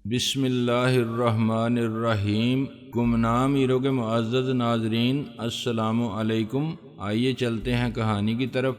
بسم اللہ الرحمن الرحیم۔ گمنام ہیرو کے معزز ناظرین، السلام علیکم۔ آئیے چلتے ہیں کہانی کی طرف۔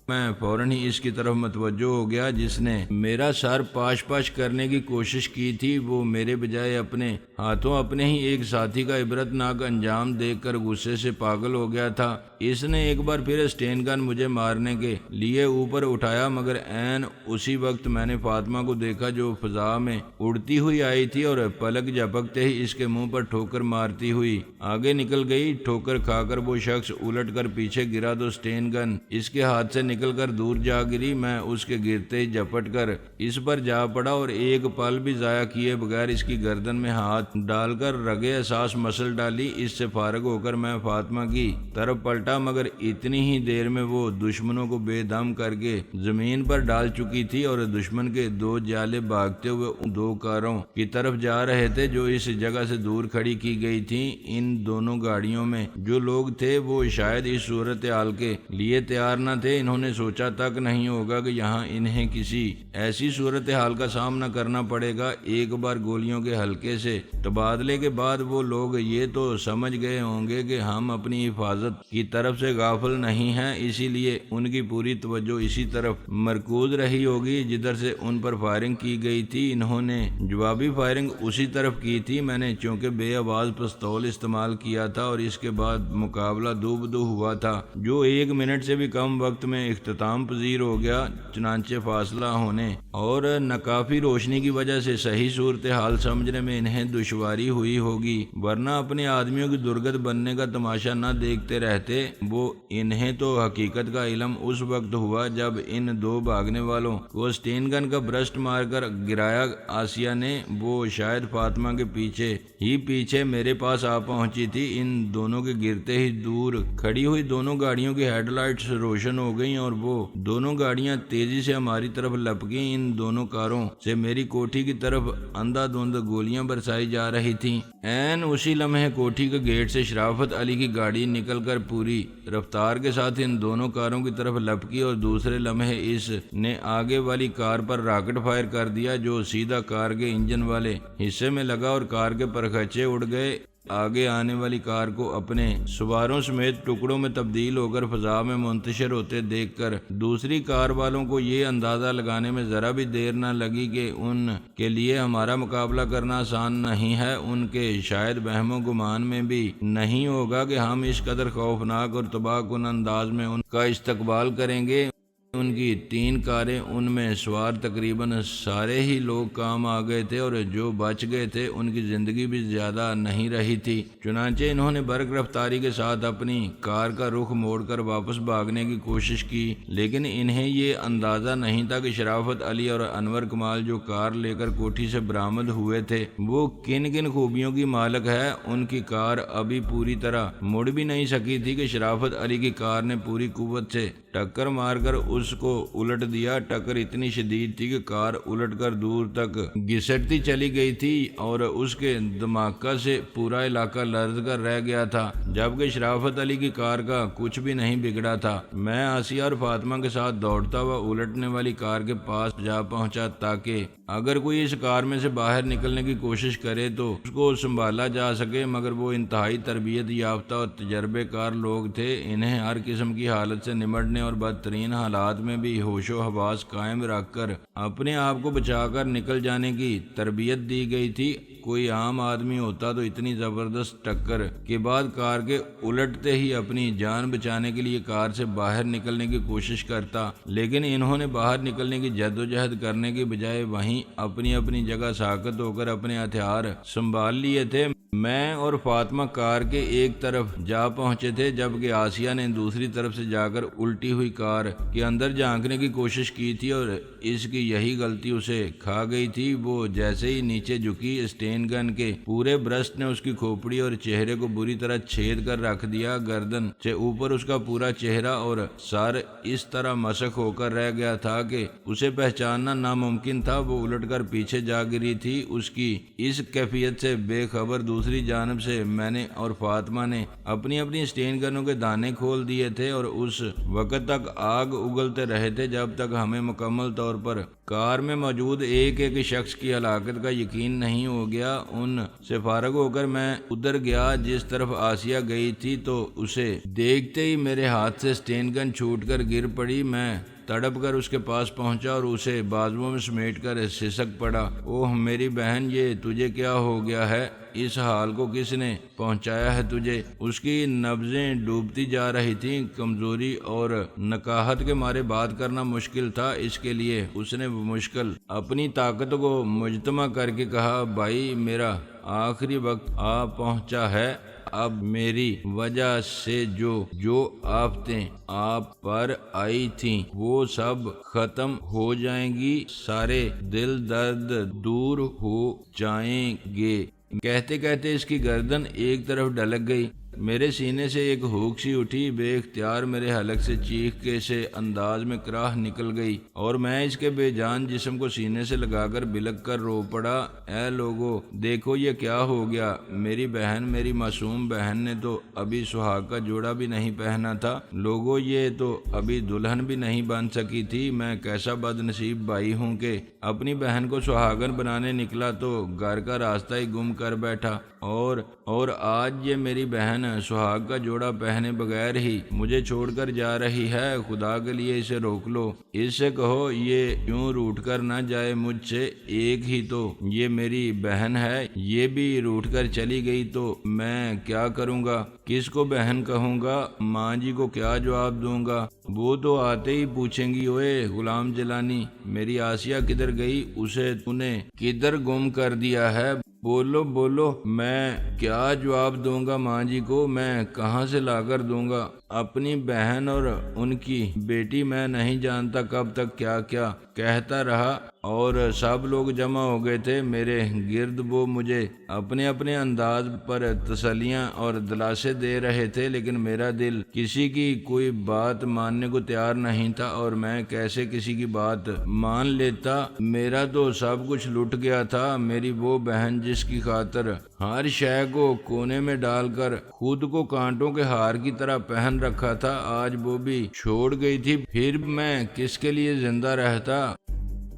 میں فوراً ہی اس کی طرف متوجہ ہو گیا جس نے میرا سر پاش پاش کرنے کی کوشش کی تھی۔ وہ میرے بجائے اپنے ہاتھوں اپنے ہی ایک ساتھی کا عبرتناک انجام دیکھ کر غصے سے پاگل ہو گیا تھا۔ اس نے ایک بار پھر اسٹین گن مجھے مارنے کے لیے اوپر اٹھایا، مگر عین اسی وقت میں نے فاطمہ کو دیکھا جو فضا میں اڑتی ہوئی آئی تھی اور پلک جھپکتے ہی اس کے منہ پر ٹھوکر مارتی ہوئی آگے نکل گئی۔ ٹھوکر کھا کر وہ شخص الٹ کر پیچھے گرا تو اسٹین گن اس کے ہاتھ سے نکل کر دور جا گری۔ میں اس کے گرتے ہی جھپٹ کر اس پر جا پڑا اور ایک پل بھی ضائع کیے بغیر اس کی گردن میں ہاتھ ڈال کر رگے احساس مسل ڈالی۔ اس سے فارغ ہو کر میں فاطمہ کی طرف پلٹا، مگر اتنی ہی دیر میں وہ دشمنوں کو بے دم کر کے زمین پر ڈال چکی تھی اور دشمن کے دو جالے بھاگتے ہوئے ان دو کاروں کی طرف جا رہے تھے جو اس جگہ سے دور کھڑی کی گئی تھی۔ ان دونوں گاڑیوں میں جو لوگ تھے وہ شاید اس صورتحال کے لیے تیار نہ تھے۔ انہوں نے سوچا تک نہیں ہوگا کہ یہاں انہیں کسی ایسی صورتحال کا سامنا کرنا پڑے گا۔ ایک بار گولیوں کے ہلکے سے تبادلے کے بعد وہ لوگ یہ تو سمجھ گئے ہوں گے کہ ہم اپنی حفاظت کی طرف سے غافل نہیں ہیں، اسی لیے ان کی پوری توجہ اسی طرف مرکوز رہی ہوگی جدھر سے ان پر فائرنگ کی گئی تھی۔ انہوں نے جوابی فائرنگ اسی طرف کی تھی۔ میں نے چونکہ بے آواز پستول استعمال کیا تھا اور اس کے بعد مقابلہ دو بدو ہوا تھا جو 1 منٹ سے بھی کم وقت میں اختتام پذیر ہو گیا، چنانچہ فاصلہ ہونے اور ناکافی روشنی کی وجہ سے صحیح صورتحال سمجھنے میں انہیں دشواری ہوئی ہوگی، ورنہ اپنے آدمیوں کی درگت بننے کا تماشا نہ دیکھتے رہتے وہ۔ انہیں تو حقیقت کا علم اس وقت ہوا جب ان دو بھاگنے والوں کو اسٹین گن کا برسٹ مار کر گرایا۔ آسیہ نے وہ شاید فاطمہ کے پیچھے میرے پاس آ پہنچی تھی۔ ان دونوں کے گرتے ہی دور کھڑی ہوئی دونوں گاڑیوں کی ہیڈ لائٹس روشن ہو گئیں اور وہ دونوں گاڑیاں تیزی سے ہماری طرف لپکیں۔ ان دونوں کاروں سے میری کوٹھی کی طرف اندھا دھند گولیاں برسائی جا رہی تھیں۔ عین اسی لمحے کوٹھی کے گیٹ سے شرافت علی کی گاڑی نکل کر پوری رفتار کے ساتھ ان دونوں کاروں کی طرف لپکی اور دوسرے لمحے اس نے آگے والی کار پر راکٹ فائر کر دیا جو سیدھا کار کے انجن والے حصے میں لگا اور کار کے پرخچے اڑ گئے۔ آگے آنے والی کار کو اپنے سواروں سمیت ٹکڑوں میں تبدیل ہو کر فضا میں منتشر ہوتے دیکھ کر دوسری کار والوں کو یہ اندازہ لگانے میں ذرا بھی دیر نہ لگی کہ ان کے لیے ہمارا مقابلہ کرنا آسان نہیں ہے۔ ان کے شاید وہم و گمان میں بھی نہیں ہوگا کہ ہم اس قدر خوفناک اور تباہ کن انداز میں ان کا استقبال کریں گے۔ ان کی 3 کاریں، ان میں سوار تقریباً سارے ہی لوگ کام آ گئے تھے اور جو بچ گئے تھے ان کی زندگی بھی زیادہ نہیں رہی تھی۔ چنانچہ انہوں نے برق رفتاری کے ساتھ اپنی کار کا رخ موڑ کر واپس بھاگنے کی کوشش کی، لیکن انہیں یہ اندازہ نہیں تھا کہ شرافت علی اور انور کمال جو کار لے کر کوٹھی سے برآمد ہوئے تھے وہ کن کن خوبیوں کی مالک ہے۔ ان کی کار ابھی پوری طرح مڑ بھی نہیں سکی تھی کہ شرافت علی کی کار نے پوری قوت سے ٹکر مار کر اس کو الٹ دیا۔ ٹکر اتنی شدید تھی کہ کار الٹ کر دور تک گھسٹتی چلی گئی تھی اور اس کے دھماکہ سے پورا علاقہ لرز کر رہ گیا تھا، جبکہ شرافت علی کی کار کا کچھ بھی نہیں بگڑا تھا۔ میں آسیہ اور فاطمہ کے ساتھ دوڑتا ہوا الٹنے والی کار کے پاس جا پہنچا تاکہ اگر کوئی اس کار میں سے باہر نکلنے کی کوشش کرے تو اس کو سنبھالا جا سکے، مگر وہ انتہائی تربیت یافتہ اور تجربے کار لوگ تھے۔ انہیں ہر قسم کی حالت سے نمٹنے اور بدترین حالات میں بھی ہوش و حواس قائم رکھ کر اپنے آپ کو بچا کر نکل جانے کی تربیت دی گئی تھی۔ کوئی عام آدمی ہوتا تو اتنی زبردست ٹکر کے بعد کار کے الٹتے ہی اپنی جان بچانے کے لیے کار سے باہر نکلنے کی کوشش کرتا، لیکن انہوں نے باہر نکلنے کی جدوجہد کرنے کے بجائے وہیں اپنی اپنی جگہ ساکت ہو کر اپنے ہتھیار سنبھال لیے تھے۔ میں اور فاطمہ کار کے ایک طرف جا پہنچے تھے جبکہ آسیہ نے دوسری طرف سے جا کر الٹی ہوئی کار کے اندر جھانکنے کی کوشش کی تھی اور اس کی یہی غلطی اسے کھا گئی تھی۔ وہ جیسے ہی نیچے جھکی اسٹین گن کے پورے برسٹ نے اس کی کھوپڑی اور چہرے کو بری طرح چھید کر رکھ دیا۔ گردن سے اوپر اس کا پورا چہرہ اور سر اس طرح مسخ ہو کر رہ گیا تھا کہ اسے پہچاننا ناممکن تھا۔ وہ الٹ کر پیچھے جا گری تھی۔ اس کی اس کیفیت سے بے خبر دوسری جانب سے میں نے اور فاطمہ نے اپنی اپنی اسٹین گنوں کے دانے کھول دیے تھے اور اس وقت تک آگ اگلتے رہے تھے جب تک ہمیں مکمل طور پر کار میں موجود ایک ایک شخص کی ہلاکت کا یقین نہیں ہو گیا۔ ان سے فارغ ہو کر میں ادھر گیا جس طرف آسیہ گئی تھی تو اسے دیکھتے ہی میرے ہاتھ سے اسٹین گن چھوٹ کر گر پڑی۔ میں تڑپ کر اس کے پاس پہنچا اور اسے بازوؤں میں سمیٹ کر سسک پڑا۔ اوہ میری بہن، یہ تجھے کیا ہو گیا ہے؟ اس حال کو کس نے پہنچایا ہے تجھے؟ اس کی نبضیں ڈوبتی جا رہی تھیں۔ کمزوری اور نکاہت کے مارے بات کرنا مشکل تھا، اس کے لیے اس نے مشکل اپنی طاقت کو مجتمع کر کے کہا، بھائی میرا آخری وقت آ پہنچا ہے۔ اب میری وجہ سے جو آفتیں آپ پر آئی تھیں وہ سب ختم ہو جائیں گی، سارے دل درد دور ہو جائیں گے۔ کہتے کہتے اس کی گردن ایک طرف ڈھلک گئی۔ میرے سینے سے ایک ہوک سی اٹھی، بے اختیار میرے حلق سے چیخ کے سے انداز میں کراہ نکل گئی اور میں اس کے بے جان جسم کو سینے سے لگا کر بلک کر رو پڑا۔ اے لوگو، دیکھو یہ کیا ہو گیا۔ میری بہن، میری معصوم بہن نے تو ابھی سہاگ کا جوڑا بھی نہیں پہنا تھا۔ لوگو، یہ تو ابھی دلہن بھی نہیں بن سکی تھی۔ میں کیسا بد نصیب بھائی ہوں کہ اپنی بہن کو سہاگن بنانے نکلا تو گھر کا راستہ ہی گم کر بیٹھا، اور آج یہ میری بہن سہاگ کا جوڑا پہنے بغیر ہی مجھے چھوڑ کر جا رہی ہے۔ خدا کے لیے اسے روک لو، اس سے کہو یہ یوں روٹ کر نہ جائے مجھ سے۔ ایک ہی تو یہ میری بہن ہے، یہ بھی روٹ کر چلی گئی تو میں کیا کروں گا؟ کس کو بہن کہوں گا؟ ماں جی کو کیا جواب دوں گا؟ وہ تو آتے ہی پوچھیں گی، اوئے غلام جیلانی، میری آسیہ کدھر گئی؟ اسے تو نے کدھر گم کر دیا ہے؟ بولو بولو، میں کیا جواب دوں گا ماں جی کو؟ میں کہاں سے لا کر دوں گا؟ اپنی بہن اور ان کی بیٹی میں نہیں جانتا کب تک کیا کیا کہتا رہا، اور سب لوگ جمع ہو گئے تھے میرے گرد۔ وہ مجھے اپنے اپنے انداز پر تسلیاں اور دلاسے دے رہے تھے، لیکن میرا دل کسی کی کوئی بات ماننے کو تیار نہیں تھا، اور میں کیسے کسی کی بات مان لیتا؟ میرا تو سب کچھ لٹ گیا تھا۔ میری وہ بہن جس کی خاطر ہر شے کو کونے میں ڈال کر خود کو کانٹوں کے ہار کی طرح پہن رکھا تھا، آج وہ بھی چھوڑ گئی تھی۔ پھر میں کس کے لیے زندہ رہتا؟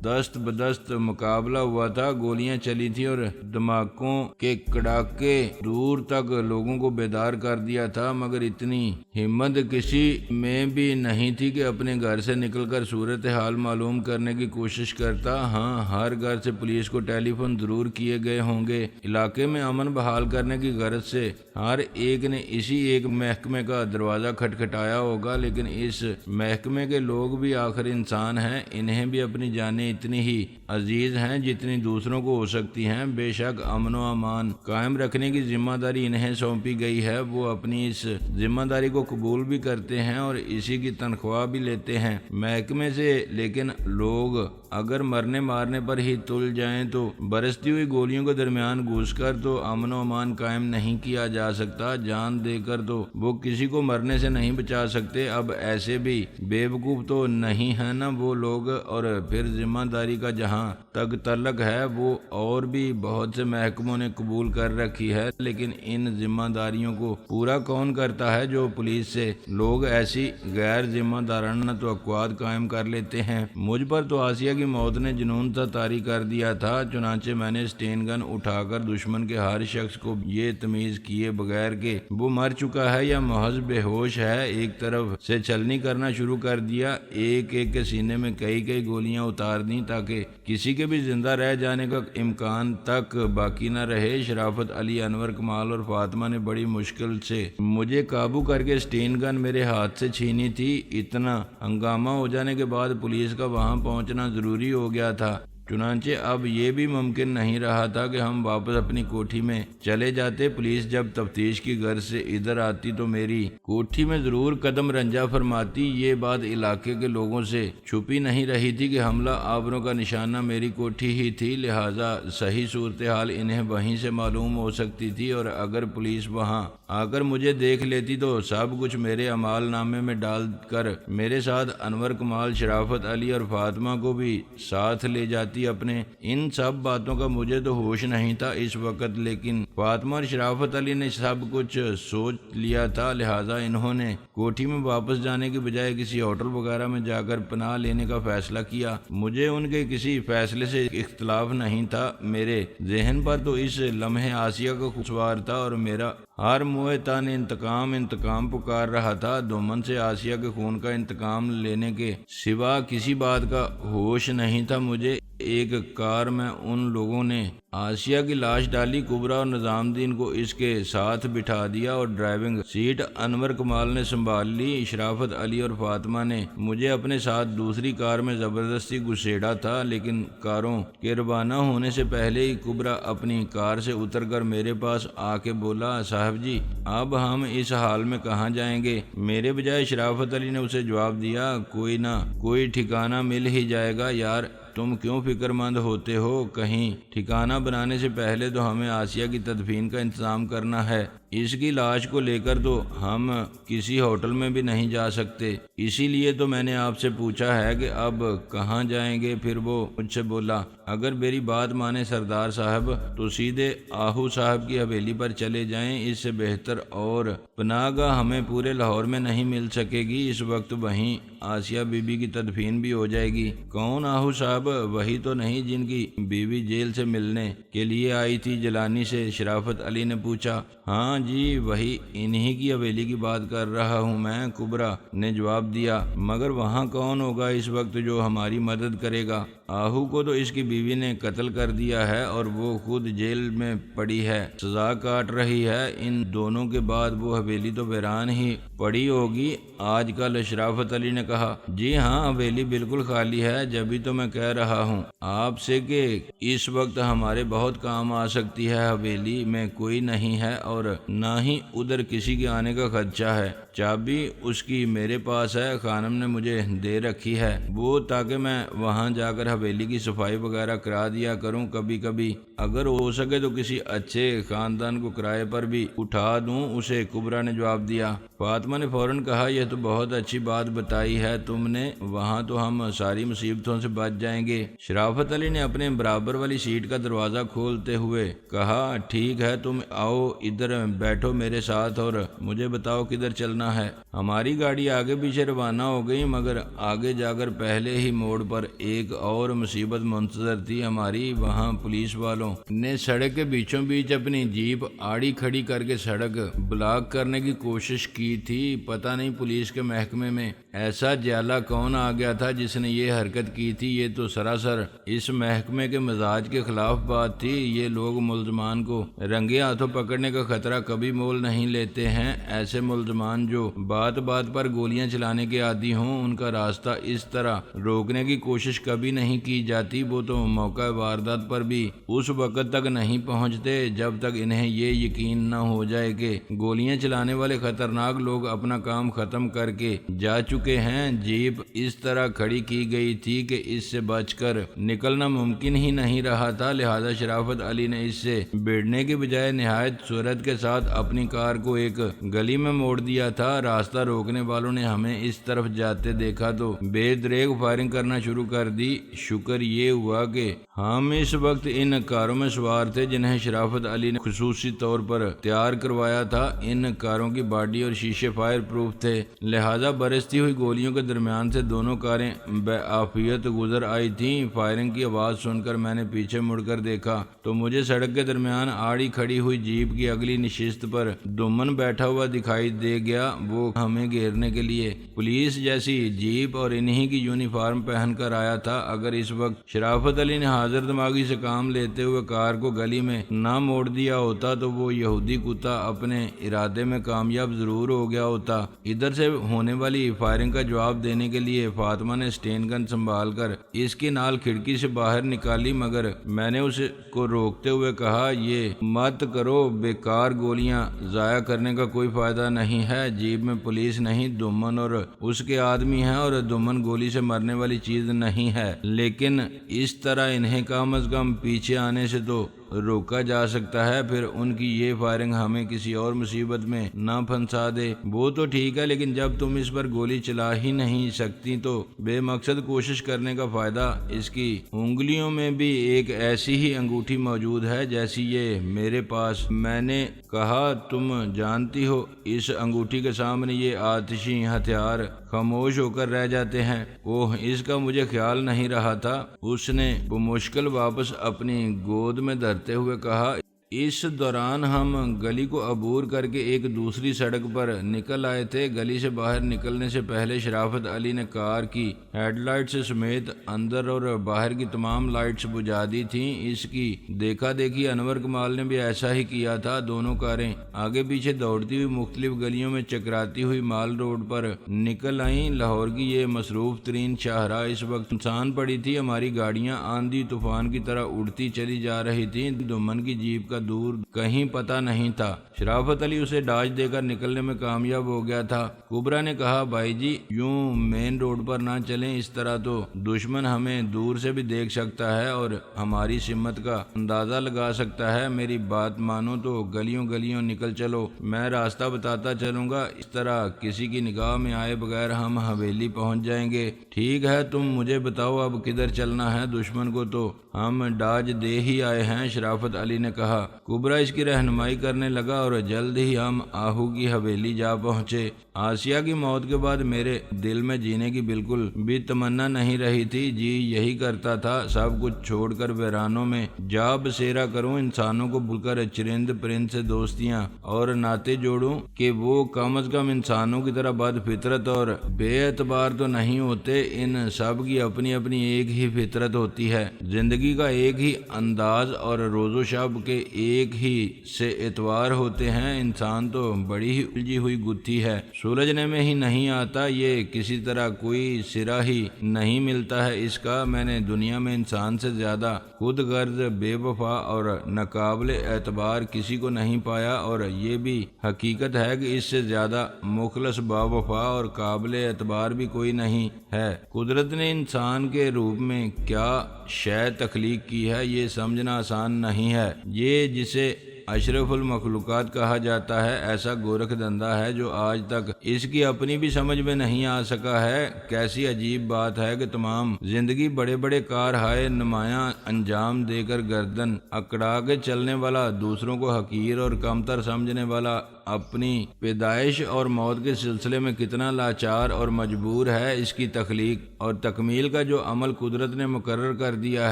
دست بدست مقابلہ ہوا تھا، گولیاں چلی تھی اور دھماکوں کے کڑاکے دور تک لوگوں کو بیدار کر دیا تھا، مگر اتنی ہمت کسی میں بھی نہیں تھی کہ اپنے گھر سے نکل کر صورتحال معلوم کرنے کی کوشش کرتا۔ ہاں، ہر گھر سے پولیس کو ٹیلی فون ضرور کیے گئے ہوں گے، علاقے میں امن بحال کرنے کی غرض سے ہر ایک نے اسی ایک محکمے کا دروازہ کھٹکھٹایا ہوگا، لیکن اس محکمے کے لوگ بھی آخر انسان ہیں، انہیں بھی اپنی جانیں اتنی ہی عزیز ہیں جتنی دوسروں کو ہو سکتی ہیں۔ بے شک امن و امان قائم رکھنے کی ذمہ داری انہیں سونپی گئی ہے، وہ اپنی اس ذمہ داری کو قبول بھی کرتے ہیں اور اسی کی تنخواہ بھی لیتے ہیں محکمے سے، لیکن لوگ اگر مرنے مارنے پر ہی تل جائیں تو برستی ہوئی گولیوں کے درمیان گھس کر تو امن و امان قائم نہیں کیا جا سکتا، جان دے کر تو وہ کسی کو مرنے سے نہیں بچا سکتے۔ اب ایسے بھی بے وقوف تو نہیں ہے نا وہ لوگ، اور پھر ذمہ داری کا جہاں تک تعلق ہے وہ اور بھی بہت سے محکموں نے قبول کر رکھی ہے، لیکن ان ذمہ داریوں کو پورا کون کرتا ہے؟ جو پولیس سے لوگ ایسی غیر ذمہ دارانہ توقعات قائم کر لیتے ہیں۔ مجھ پر تو آسیہ کی موت نے جنون سا طاری کر دیا تھا، چنانچہ میں نے اسٹین گن اٹھا کر دشمن کے ہر شخص کو یہ تمیز کیے بغیر کہ وہ مر چکا ہے یا محض بے ہوش ہے، ایک طرف سے چھلنی کرنا شروع کر دیا، ایک ایک کے سینے میں کئی کئی گولیاں اتار دیں تاکہ کسی کے بھی زندہ رہ جانے کا امکان تک باقی نہ رہے۔ شرافت علی، انور کمال اور فاطمہ نے بڑی مشکل سے مجھے قابو کر کے اسٹین گن میرے ہاتھ سے چھینی تھی۔ اتنا ہنگامہ ہو جانے کے بعد پولیس کا وہاں پہنچنا ضروری ہو گیا تھا، چنانچہ اب یہ بھی ممکن نہیں رہا تھا کہ ہم واپس اپنی کوٹھی میں چلے جاتے۔ پولیس جب تفتیش کی غرض سے ادھر آتی تو میری کوٹھی میں ضرور قدم رنجہ فرماتی۔ یہ بات علاقے کے لوگوں سے چھپی نہیں رہی تھی کہ حملہ آوروں کا نشانہ میری کوٹھی ہی تھی، لہذا صحیح صورتحال انہیں وہیں سے معلوم ہو سکتی تھی، اور اگر پولیس وہاں آ کر مجھے دیکھ لیتی تو سب کچھ میرے اعمال نامے میں ڈال کر میرے ساتھ انور کمال، شرافت علی اور فاطمہ کو بھی ساتھ لے جاتی تھی اپنے۔ ان سب باتوں کا مجھے تو ہوش نہیں تھا اس وقت، لیکن فاطمہ اور شرافت علی نے سب کچھ سوچ لیا تھا، لہٰذا انہوں نے کوٹھی میں واپس جانے کی بجائے کسی ہوٹل وغیرہ میں جا کر پناہ لینے کا فیصلہ کیا۔ مجھے ان کے کسی فیصلے سے اختلاف نہیں تھا، میرے ذہن پر تو اس لمحے آسیہ کا سوار تھا اور میرا ہر موئے تن انتقام پکار رہا تھا۔ دومن سے آسیہ کے خون کا انتقام لینے کے سوا کسی بات کا ہوش نہیں تھا مجھے۔ ایک کار میں ان لوگوں نے آسیہ کی لاش ڈالی، کبریٰ اور نظام الدین کو اس کے ساتھ بٹھا دیا اور ڈرائیونگ سیٹ انور کمال نے سنبھال لی۔ شرافت علی اور فاطمہ نے مجھے اپنے ساتھ دوسری کار میں زبردستی گھسیڑا تھا، لیکن کاروں کے روانہ ہونے سے پہلے ہی کبریٰ اپنی کار سے اتر کر میرے پاس آ کے بولا، صاحب جی اب ہم اس حال میں کہاں جائیں گے؟ میرے بجائے شرافت علی نے اسے جواب دیا، کوئی نہ کوئی ٹھکانہ مل ہی جائے گا یار، تم کیوں فکر مند ہوتے ہو؟ کہیں ٹھکانہ بنانے سے پہلے تو ہمیں آسیہ کی تدفین کا انتظام کرنا ہے۔ اس کی لاش کو لے کر تو ہم کسی ہوٹل میں بھی نہیں جا سکتے، اسی لیے تو میں نے آپ سے پوچھا ہے کہ اب کہاں جائیں گے۔ پھر وہ مجھ سے بولا، اگر میری بات مانے سردار صاحب تو سیدھے آہو صاحب کی حویلی پر چلے جائیں، اس سے بہتر اور پناہ گاہ ہمیں پورے لاہور میں نہیں مل سکے گی۔ اس وقت وہیں آسیہ بی بی کی تدفین بھی ہو جائے گی۔ کون آہو صاحب؟ وہی تو نہیں جن کی بیوی جیل سے ملنے کے لیے آئی تھی جیلانی سے؟ شرافت علی نے پوچھا۔ ہاں جی وہی، انہی کی حویلی کی بات کر رہا ہوں میں، کبریٰ نے جواب دیا۔ مگر وہاں کون ہوگا اس وقت جو ہماری مدد کرے گا؟ آہو کو تو اس کی بیوی نے قتل کر دیا ہے اور وہ خود جیل میں پڑی ہے، سزا کاٹ رہی ہے۔ ان دونوں کے بعد وہ حویلی تو ویران ہی پڑی ہوگی آج کل۔ شرافت علی نے کہا، جی ہاں حویلی بالکل خالی ہے، جبھی تو میں کہہ رہا ہوں آپ سے کہ اس وقت ہمارے بہت کام آ سکتی ہے۔ حویلی میں کوئی نہیں ہے اور نہ ہی ادھر کسی کے آنے کا خدشہ ہے۔ چابی اس کی میرے پاس ہے، خانم نے مجھے دے رکھی ہے وہ، تاکہ میں وہاں جا کر حویلی کی صفائی وغیرہ کرا دیا کروں کبھی کبھی، اگر ہو سکے تو کسی اچھے خاندان کو کرائے پر بھی اٹھا دوں اسے، کبریٰ نے جواب دیا۔ فاطمہ نے فوراً کہا، یہ تو بہت اچھی بات بتائی ہے تم نے، وہاں تو ہم ساری مصیبتوں سے بچ جائیں گے۔ شرافت علی نے اپنے برابر والی سیٹ کا دروازہ کھولتے ہوئے کہا، ٹھیک ہے تم آؤ ادھر بیٹھو میرے ساتھ اور مجھے بتاؤ کدھر چلنا ہے۔ ہماری گاڑی آگے پیچھے روانہ ہو گئی، مگر آگے جا کر پہلے ہی موڑ پر ایک اور مصیبت منتظر تھی ہماری۔ وہاں پولیس والوں نے سڑک کے بیچوں بیچ اپنی جیپ آڑی کھڑی کر کے سڑک بلاک کرنے کی کوشش کی تھی۔ پتہ نہیں پولیس کے محکمے میں ایسا جیلا کون آ گیا تھا جس نے یہ حرکت کی تھی، یہ تو سراسر اس محکمے کے مزاج کے خلاف بات تھی۔ یہ لوگ ملزمان کو رنگے ہاتھوں پکڑنے کا خطرہ کبھی مول نہیں لیتے ہیں۔ ایسے ملزمان جو بات بات پر گولیاں چلانے کے عادی ہوں، ان کا راستہ اس طرح روکنے کی کوشش کبھی نہیں کی جاتی۔ وہ تو موقع واردات پر بھی اس وقت تک نہیں پہنچتے جب تک انہیں یہ یقین نہ ہو جائے کہ گولیاں چلانے والے خطرناک لوگ اپنا کام ختم کر کے جا چکے ہیں۔ جیپ اس طرح کھڑی کی گئی تھی کہ اس سے بچ کر نکلنا ممکن ہی نہیں رہا تھا، لہذا شرافت علی نے اس سے بھیڑنے کے بجائے نہایت سرعت کے ساتھ اپنی کار کو ایک گلی میں موڑ دیا تھا۔ راستہ روکنے والوں نے ہمیں اس طرف جاتے دیکھا تو بے دریغ فائرنگ کرنا شروع کر دی۔ شکر یہ ہوا کہ ہم اس وقت ان کاروں میں سوار تھے جنہیں شرافت علی نے خصوصی طور پر تیار کروایا تھا۔ ان کاروں کی باڈی اور شیشے فائر پروف تھے، لہذا برستی ہوئی گولیوں کے درمیان سے دونوں کاریں بعافیت گزر آئی تھیں۔ فائرنگ کی آواز سن کر میں نے پیچھے مڑ کر دیکھا تو مجھے سڑک کے درمیان آڑی کھڑی ہوئی جیپ کی اگلی نشست پر دومن بیٹھا ہوا دکھائی دے گیا۔ وہ ہمیں گھیرنے کے لیے پولیس جیسی جیپ اور انہی کی یونیفارم پہن کر آیا تھا۔ اگر اس وقت شرافت علی نے حاضر دماغی سے کام لیتے ہوئے کار کو گلی میں نہ موڑ دیا ہوتا تو وہ یہودی کتا اپنے ارادے میں کامیاب ضرور ہو گیا ہوتا۔ ادھر سے ہونے والی فائرنگ کا جواب دینے کے لیے فاطمہ نے اسٹین گن سنبھال کر اس کی نال کھڑکی سے باہر نکالی، مگر میں نے اس کو روکتے ہوئے کہا، یہ مت کرو، بیکار گولیاں ضائع کرنے کا کوئی فائدہ نہیں ہے۔ جیب میں پولیس نہیں، دومن اور اس کے آدمی ہیں اور دومن گولی سے مرنے والی چیز نہیں ہے، لیکن اس طرح انہیں کم از کم پیچھے آنے سے تو روکا جا سکتا ہے، پھر ان کی یہ فائرنگ ہمیں کسی اور مصیبت میں نہ پھنسا دے۔ وہ تو ٹھیک ہے، لیکن جب تم اس پر گولی چلا ہی نہیں سکتی تو بے مقصد کوشش کرنے کا فائدہ؟ اس کی انگلیوں میں بھی ایک ایسی ہی انگوٹھی موجود ہے جیسی یہ میرے پاس۔ میں نے کہا تم جانتی ہو اس انگوٹھی کے سامنے یہ آتشی ہتھیار خاموش ہو کر رہ جاتے ہیں۔ اوہ، اس کا مجھے خیال نہیں رہا تھا، اس نے بمشکل واپس اپنی گود میں دھرتے ہوئے کہا۔ اس دوران ہم گلی کو عبور کر کے ایک دوسری سڑک پر نکل آئے تھے۔ گلی سے باہر نکلنے سے پہلے شرافت علی نے کار کی ہیڈ لائٹس سمیت اندر اور باہر کی تمام لائٹس بجھا دی تھیں۔ اس کی دیکھا دیکھی انور کمال نے بھی ایسا ہی کیا تھا۔ دونوں کاریں آگے پیچھے دوڑتی ہوئی مختلف گلیوں میں چکراتی ہوئی مال روڈ پر نکل آئیں۔ لاہور کی یہ مصروف ترین شاہراہ اس وقت سنسان پڑی تھی۔ ہماری گاڑیاں آندھی طوفان کی طرح اڑتی چلی جا رہی تھیں۔ دمن کی جیپ کا دور کہیں پتہ نہیں تھا۔ شرافت علی اسے ڈاج دے کر نکلنے میں کامیاب ہو گیا تھا۔ کبرا نے کہا، بھائی جی یوں مین روڈ پر نہ چلیں، اس طرح تو دشمن ہمیں دور سے بھی دیکھ سکتا ہے اور ہماری سمت کا اندازہ لگا سکتا ہے۔ میری بات مانو تو گلیوں گلیوں نکل چلو، میں راستہ بتاتا چلوں گا، اس طرح کسی کی نگاہ میں آئے بغیر ہم حویلی پہنچ جائیں گے۔ ٹھیک ہے، تم مجھے بتاؤ اب کدھر چلنا ہے؟ دشمن کو تو ہم ڈاج دے ہی آئے ہیں، شرافت علی نے کہا۔ کبرا اس کی رہنمائی کرنے لگا اور جلد ہی ہم آہو کی حویلی جا پہنچے۔ آسیہ کی موت کے بعد میرے دل میں جینے کی بالکل بھی تمنا نہیں رہی تھی۔ جی یہی کرتا تھا سب کچھ چھوڑ کر ویرانوں میں جا بسیرا کروں، انسانوں کو بھول کر چرند پرند سے دوستیاں اور ناطے جوڑوں کہ وہ کم از کم انسانوں کی طرح بد فطرت اور بے اعتبار تو نہیں ہوتے۔ ان سب کی اپنی اپنی ایک ہی فطرت ہوتی ہے، زندگی کا ایک ہی انداز اور روز و شب کے ایک ہی سے اتوار ہوتے ہیں۔ انسان تو بڑی ہی الجھی ہوئی گتھی ہے، سلجھنے میں ہی نہیں آتا، یہ کسی طرح کوئی سرا ہی نہیں ملتا ہے اس کا۔ میں نے دنیا میں انسان سے زیادہ خود غرض، بے وفا اور ناقابل اعتبار کسی کو نہیں پایا، اور یہ بھی حقیقت ہے کہ اس سے زیادہ مخلص، با وفا اور قابل اعتبار بھی کوئی نہیں ہے۔ قدرت نے انسان کے روپ میں کیا شے تخلیق کی ہے یہ سمجھنا آسان نہیں ہے۔ یہ جسے اشرف المخلوقات کہا جاتا ہے، ایسا گورکھ دھندا ہے جو آج تک اس کی اپنی بھی سمجھ میں نہیں آ سکا ہے۔ کیسی عجیب بات ہے کہ تمام زندگی بڑے بڑے کار ہائے نمایاں انجام دے کر گردن اکڑا کے چلنے والا، دوسروں کو حقیر اور کمتر سمجھنے والا، اپنی پیدائش اور موت کے سلسلے میں کتنا لاچار اور مجبور ہے۔ اس کی تخلیق اور تکمیل کا جو عمل قدرت نے مقرر کر دیا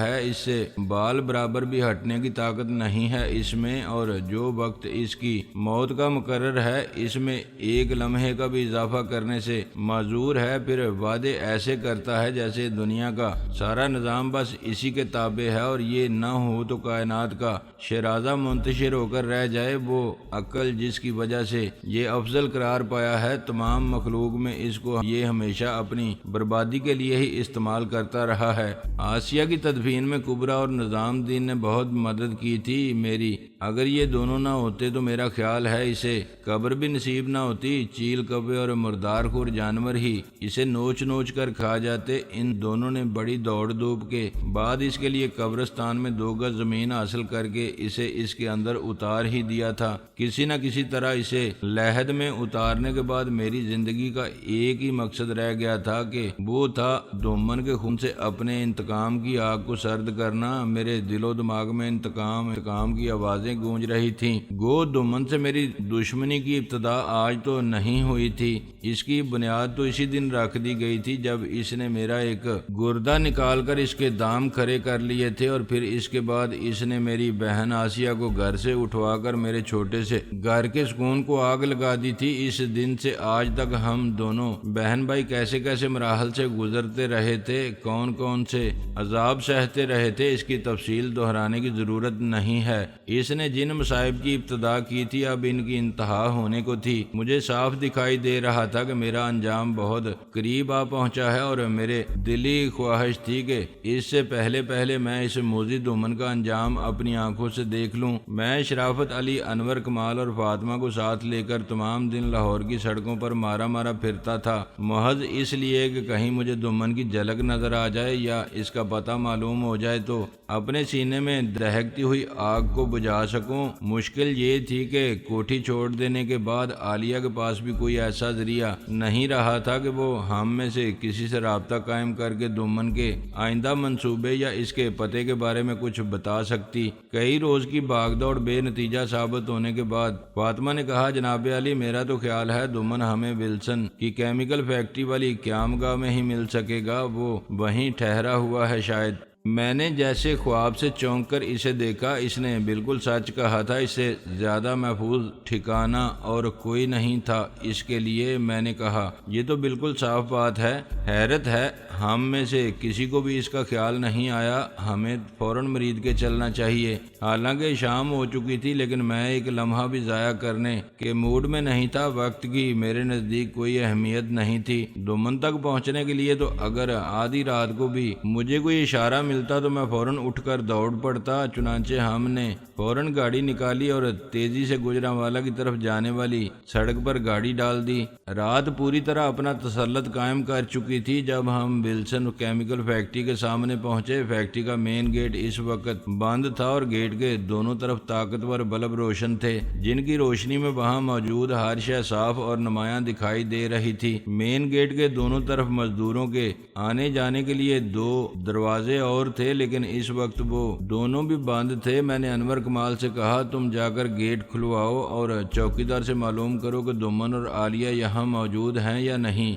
ہے، اس سے بال برابر بھی ہٹنے کی طاقت نہیں ہے اس میں، اور جو وقت اس کی موت کا مقرر ہے اس میں ایک لمحے کا بھی اضافہ کرنے سے معذور ہے۔ پھر وعدے ایسے کرتا ہے جیسے دنیا کا سارا نظام بس اسی کے تابع ہے، اور یہ نہ ہو تو کائنات کا شیرازہ منتشر ہو کر رہ جائے۔ وہ عقل جس کی وجہ سے یہ افضل قرار پایا ہے، تمام مخلوق میں اس کو یہ ہمیشہ اپنی بربادی کے لیے ہی استعمال کرتا رہا ہے۔ آسیہ کی تدفین میں کبرا اور نظام الدین نے بہت مدد کی تھی میری۔ اگر یہ دونوں نہ ہوتے تو میرا خیال ہے اسے قبر بھی نصیب نہ ہوتی۔ چیل کبے اور مردار خور جانور ہی اسے نوچ نوچ کر کھا جاتے۔ ان دونوں نے بڑی دوڑ دھوپ کے بعد اس کے لیے قبرستان میں 2 گز زمین حاصل کر کے اسے اس کے اندر اتار ہی دیا تھا۔ کسی نہ کسی طرح اسے لحد میں اتارنے کے بعد میری زندگی کا ایک ہی مقصد رہ گیا تھا کہ وہ تھا دومن کے خون سے اپنے انتقام کی آگ کو سرد کرنا۔ میرے دل و دماغ میں انتقام کی آوازیں گونج رہی تھیں۔ گو دومن سے میری دشمنی کی ابتدا آج تو نہیں ہوئی تھی، اس کی بنیاد تو اسی دن رکھ دی گئی تھی جب اس نے میرا ایک گردہ نکال کر اس کے دام کھڑے کر لیے تھے، اور پھر اس کے بعد اس نے میری بہن آسیہ کو گھر سے اٹھوا کر میرے چھوٹے سے گھر کے سکون کو آگ لگا دی تھی۔ اس دن سے آج تک ہم دونوں بہن بھائی کیسے کیسے مراحل سے گزرتے رہے تھے، کون کون سے عذاب سہتے رہے تھے، اس کی تفصیل دہرانے کی ضرورت نہیں ہے۔ اس نے جن مصائب کی ابتدا کی تھی اب ان کی انتہا ہونے کو تھی۔ مجھے صاف دکھائی دے رہا تھا کہ میرا انجام بہت قریب آ پہنچا ہے، اور میرے دلی خواہش تھی کہ اس سے پہلے میں اس موذی دومن کا انجام اپنی آنکھوں سے دیکھ لوں۔ میں شرافت علی، انور کمال اور فاطمہ کو کو ساتھ لے کر تمام دن لاہور کی سڑکوں پر مارا مارا پھرتا تھا، محض اس لیے کہ کہیں مجھے دمن کی جھلک نظر آ جائے یا اس کا پتہ معلوم ہو جائے تو اپنے سینے میں دہکتی ہوئی آگ کو بجھا سکوں۔ مشکل یہ تھی کہ کوٹھی چھوڑ دینے کے بعد عالیہ کے پاس بھی کوئی ایسا ذریعہ نہیں رہا تھا کہ وہ ہم میں سے کسی سے رابطہ قائم کر کے دمن کے آئندہ منصوبے یا اس کے پتے کے بارے میں کچھ بتا سکتی۔ کئی روز کی بھاگ دوڑ بے نتیجہ ثابت ہونے کے بعد فاطمہ نے کہا، جناب عالی، میرا تو خیال ہے دمن ہمیں ولسن کی کیمیکل فیکٹری والی قیام گاہ میں ہی مل سکے گا، وہ وہیں ٹھہرا ہوا ہے شاید۔ میں نے جیسے خواب سے چونک کر اسے دیکھا، اس نے بالکل سچ کہا تھا، اس سے زیادہ محفوظ ٹھکانہ اور کوئی نہیں تھا اس کے لیے۔ میں نے کہا، یہ تو بالکل صاف بات ہے، حیرت ہے ہم میں سے کسی کو بھی اس کا خیال نہیں آیا، ہمیں فوراً مرید کے چلنا چاہیے۔ حالانکہ شام ہو چکی تھی لیکن میں ایک لمحہ بھی ضائع کرنے کے موڈ میں نہیں تھا، وقت کی میرے نزدیک کوئی اہمیت نہیں تھی۔ دمن تک پہنچنے کے لیے تو اگر آدھی رات کو بھی مجھے کوئی اشارہ ملتا تو میں فوراً اٹھ کر دوڑ پڑتا۔ چنانچہ ہم نے فوراً گاڑی نکالی اور تیزی سے گجرانوالہ کی طرف جانے والی سڑک پر گاڑی ڈال دی۔ رات پوری طرح اپنا تسلط قائم کر چکی تھی جب ہم ولسن کیمیکل فیکٹری کے سامنے پہنچے۔ فیکٹری کا مین گیٹ اس وقت بند تھا اور گیٹ کے دونوں طرف طاقتور بلب روشن تھے، جن کی روشنی میں وہاں موجود ہر شے صاف اور نمایاں دکھائی دے رہی تھی۔ مین گیٹ کے دونوں طرف مزدوروں کے آنے جانے کے لیے 2 دروازے اور تھے لیکن اس وقت وہ دونوں بھی بند تھے۔ میں نے انور کمال سے کہا، تم جا کر گیٹ کھلواؤ اور چوکیدار سے معلوم کرو کہ دمن اور عالیہ یہاں موجود ہیں یا نہیں۔